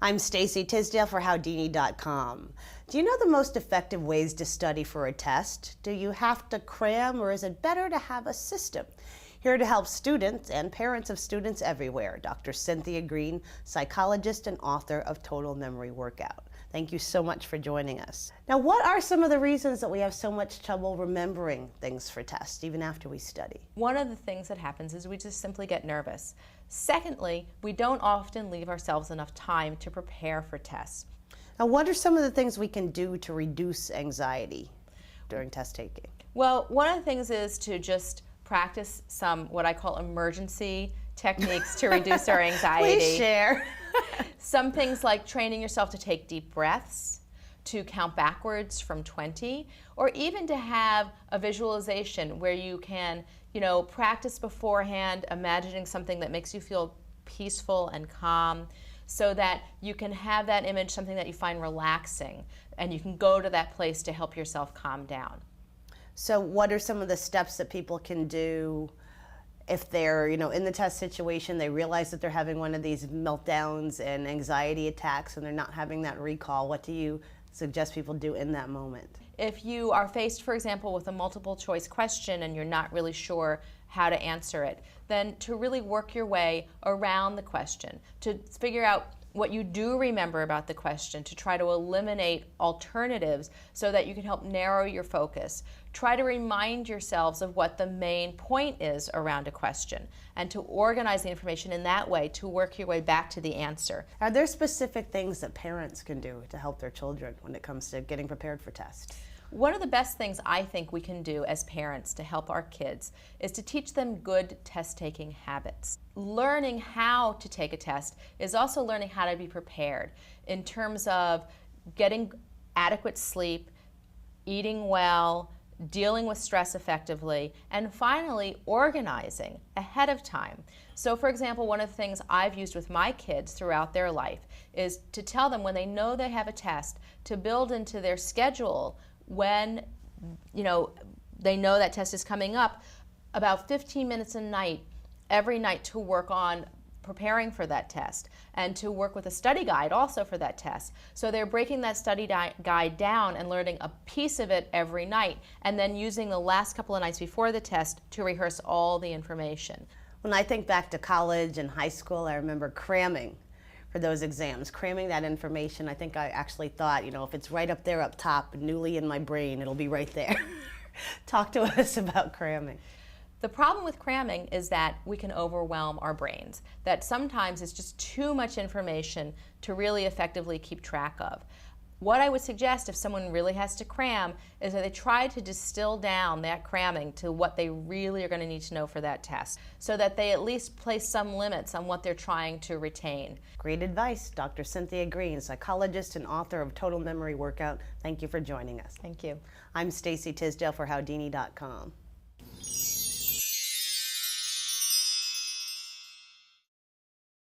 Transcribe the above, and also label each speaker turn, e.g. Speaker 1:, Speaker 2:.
Speaker 1: I'm Stacy Tisdale for Howdini.com. Do you know the most effective ways to study for a test? Do you have to cram, or is it better to have a system? Here to help students and parents of students everywhere, Dr. Cynthia Green, psychologist and author of Total Memory Workout. Thank you so much for joining us. Now, what are some of the reasons that we have so much trouble remembering things for tests, even after we study?
Speaker 2: One of the things that happens is we just simply get nervous. Secondly, we don't often leave ourselves enough time to prepare for tests.
Speaker 1: Now, what are some of the things we can do to reduce anxiety during test taking?
Speaker 2: Well, one of the things is to just practice some what I call emergency techniques to reduce our anxiety.
Speaker 1: Please share.
Speaker 2: Some things like training yourself to take deep breaths, to count backwards from 20, or even to have a visualization where you can, practice beforehand, imagining something that makes you feel peaceful and calm, so that you can have that image, something that you find relaxing, and you can go to that place to help yourself calm down.
Speaker 1: So what are some of the steps that people can do if they're, in the test situation, they realize that they're having one of these meltdowns and anxiety attacks and they're not having that recall? What do you suggest people do in that moment?
Speaker 2: If you are faced, for example, with a multiple choice question and you're not really sure how to answer it, then to really work your way around the question, to figure out what you do remember about the question, to try to eliminate alternatives so that you can help narrow your focus. Try to remind yourselves of what the main point is around a question and to organize the information in that way to work your way back to the answer.
Speaker 1: Are there specific things that parents can do to help their children when it comes to getting prepared for tests?
Speaker 2: One of the best things I think we can do as parents to help our kids is to teach them good test-taking habits. Learning how to take a test is also learning how to be prepared in terms of getting adequate sleep, eating well, dealing with stress effectively, and finally organizing ahead of time. So for example, one of the things I've used with my kids throughout their life is to tell them when they know they have a test to build into their schedule when they know that test is coming up about 15 minutes a night every night to work on preparing for that test and to work with a study guide also for that test. So they're breaking that study guide down and learning a piece of it every night and then using the last couple of nights before the test to rehearse all the information.
Speaker 1: When I think back to college and high school, I remember cramming for those exams, cramming that information. I think I actually thought, if it's right up there up top, newly in my brain, it'll be right there. Talk to us about cramming.
Speaker 2: The problem with cramming is that we can overwhelm our brains, that sometimes it's just too much information to really effectively keep track of. What I would suggest if someone really has to cram is that they try to distill down that cramming to what they really are going to need to know for that test, so that they at least place some limits on what they're trying to retain.
Speaker 1: Great advice, Dr. Cynthia Green, psychologist and author of Total Memory Workout. Thank you for joining us.
Speaker 2: Thank you.
Speaker 1: I'm Stacy Tisdale for Howdini.com.